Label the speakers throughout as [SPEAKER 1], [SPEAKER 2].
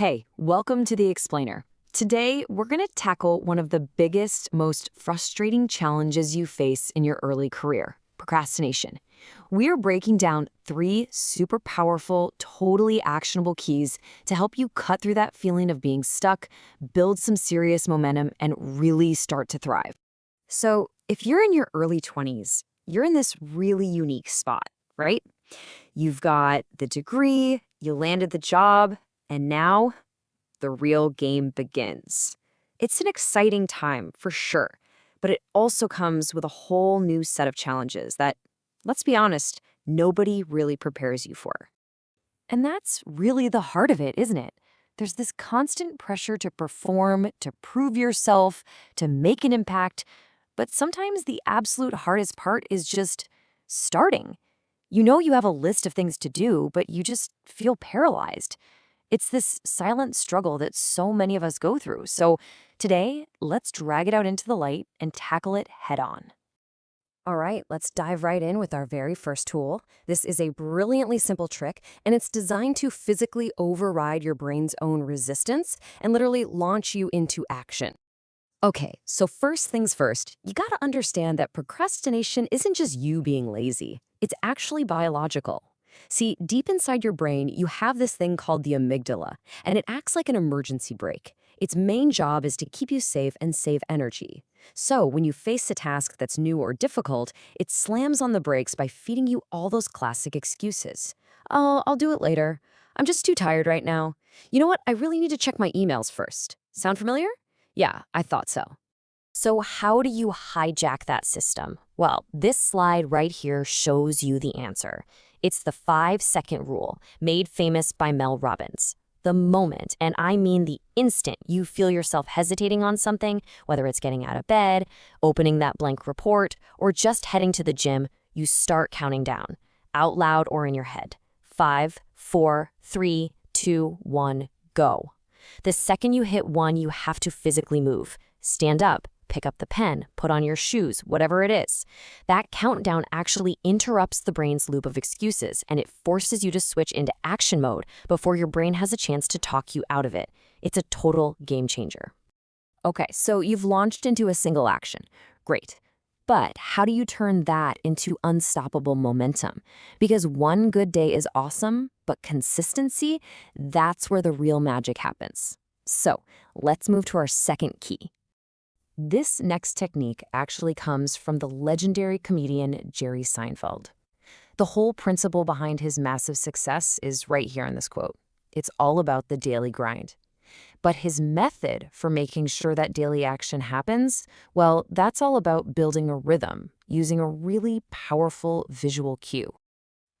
[SPEAKER 1] Hey, welcome to The Explainer. Today, we're going to tackle one of the biggest, most frustrating challenges you face in your early career, procrastination. We're breaking down 3 super powerful, totally actionable keys to help you cut through that feeling of being stuck, build some serious momentum, and really start to thrive.
[SPEAKER 2] So, if you're in your early 20s, you're in this really unique spot, right? You've got the degree, you landed the job, and now the real game begins. It's an exciting time for sure, but it also comes with a whole new set of challenges that, let's be honest, nobody really prepares you for.
[SPEAKER 1] And that's really the heart of it, isn't it? There's this constant pressure to perform, to prove yourself, to make an impact. But sometimes the absolute hardest part is just starting. You know you have a list of things to do, but you just feel paralyzed. It's this silent struggle that so many of us go through. So today, let's drag it out into the light and tackle it head on.
[SPEAKER 2] All right, let's dive right in with our very first tool. This is a brilliantly simple trick, and it's designed to physically override your brain's own resistance and literally launch you into action. Okay, so first things first, you gotta understand that procrastination isn't just you being lazy. It's actually biological. See, deep inside your brain, you have this thing called the amygdala, and it acts like an emergency brake. Its main job is to keep you safe and save energy. So when you face a task that's new or difficult, it slams on the brakes by feeding you all those classic excuses. Oh, I'll do it later. I'm just too tired right now. You know what? I really need to check my emails first. Sound familiar? Yeah, I thought so. So how do you hijack that system? Well, this slide right here shows you the answer. It's the 5-second rule, made famous by Mel Robbins. The moment, and I mean the instant, you feel yourself hesitating on something, whether it's getting out of bed, opening that blank report, or just heading to the gym, you start counting down, out loud or in your head. 5, 4, 3, 2, 1, go. The second you hit 1, you have to physically move. Stand up, pick up the pen, put on your shoes, whatever it is. That countdown actually interrupts the brain's loop of excuses, and it forces you to switch into action mode before your brain has a chance to talk you out of it. It's a total game changer. Okay, so you've launched into a single action. Great. But how do you turn that into unstoppable momentum? Because one good day is awesome, but consistency, that's where the real magic happens. So let's move to our second key. This next technique actually comes from the legendary comedian Jerry Seinfeld. The whole principle behind his massive success is right here in this quote. It's all about the daily grind. But his method for making sure that daily action happens, well, that's all about building a rhythm, using a really powerful visual cue.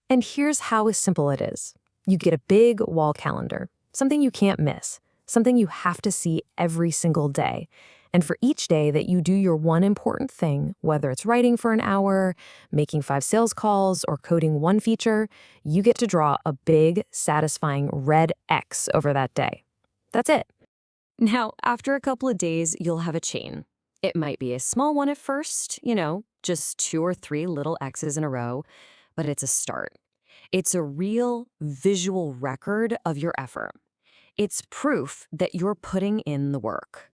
[SPEAKER 2] And here's how simple it is. You get a big wall calendar, something you can't miss, something you have to see every single day. And for each day that you do your one important thing, whether it's writing for an hour, making 5 sales calls, or coding one feature, you get to draw a big, satisfying red X over that day. That's it. Now, after a couple of days, you'll have a chain. It might be a small one at first, just 2 or 3 little X's in a row, but it's a start. It's a real visual record of your effort. It's proof that you're putting in the work.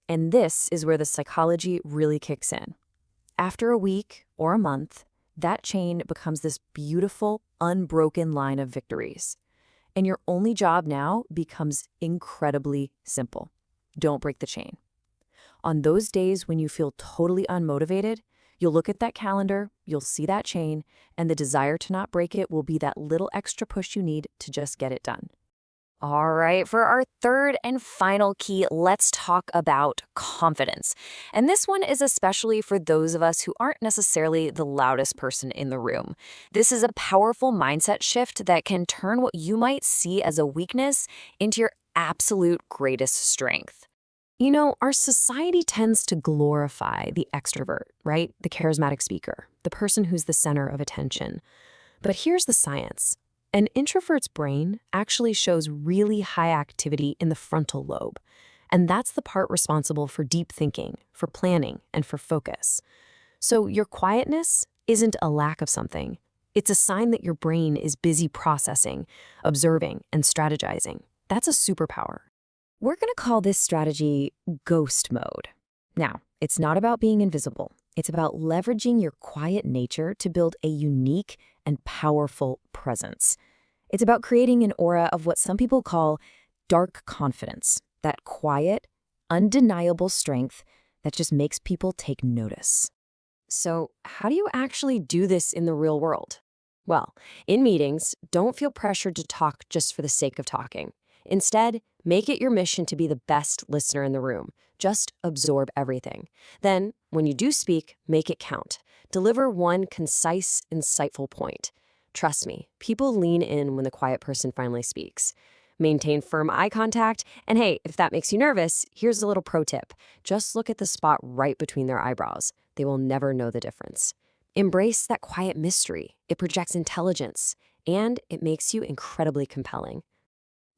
[SPEAKER 2] And this is where the psychology really kicks in. After a week or a month, that chain becomes this beautiful, unbroken line of victories. And your only job now becomes incredibly simple. Don't break the chain. On those days when you feel totally unmotivated, you'll look at that calendar, you'll see that chain, and the desire to not break it will be that little extra push you need to just get it done. All right, for our third and final key, let's talk about confidence. And this one is especially for those of us who aren't necessarily the loudest person in the room. This is a powerful mindset shift that can turn what you might see as a weakness into your absolute greatest strength. Our society tends to glorify the extrovert, right? The charismatic speaker, the person who's the center of attention. But here's the science. An introvert's brain actually shows really high activity in the frontal lobe, and that's the part responsible for deep thinking, for planning, and for focus. So your quietness isn't a lack of something. It's a sign that your brain is busy processing, observing, and strategizing.
[SPEAKER 1] That's a superpower.
[SPEAKER 2] We're going to call this strategy ghost mode. Now, it's not about being invisible. It's about leveraging your quiet nature to build a unique and powerful presence. It's about creating an aura of what some people call dark confidence, that quiet, undeniable strength that just makes people take notice. So, how do you actually do this in the real world? Well, in meetings, don't feel pressured to talk just for the sake of talking. Instead, make it your mission to be the best listener in the room. Just absorb everything. Then, when you do speak, make it count. Deliver one concise, insightful point. Trust me, people lean in when the quiet person finally speaks. Maintain firm eye contact, and hey, if that makes you nervous, here's a little pro tip. Just look at the spot right between their eyebrows. They will never know the difference. Embrace that quiet mystery. It projects intelligence, and it makes you incredibly compelling.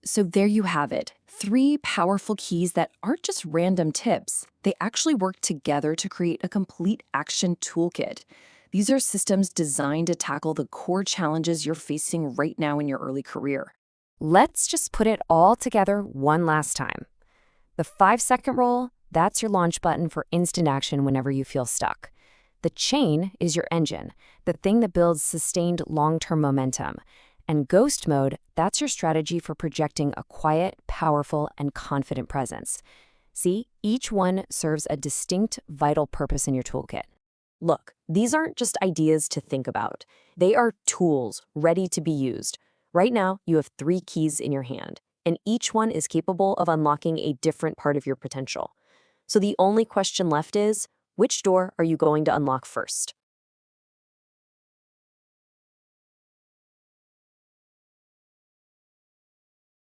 [SPEAKER 1] So there you have it. 3 powerful keys that aren't just random tips. They actually work together to create a complete action toolkit. These are systems designed to tackle the core challenges you're facing right now in your early career.
[SPEAKER 2] Let's just put it all together one last time. The 5-second rule, that's your launch button for instant action whenever you feel stuck. The chain is your engine, the thing that builds sustained long-term momentum. And ghost mode, that's your strategy for projecting a quiet, powerful, and confident presence. See, each one serves a distinct, vital purpose in your toolkit. Look, these aren't just ideas to think about. They are tools ready to be used. Right now, you have 3 keys in your hand, and each one is capable of unlocking a different part of your potential. So the only question left is, which door are you going to unlock first?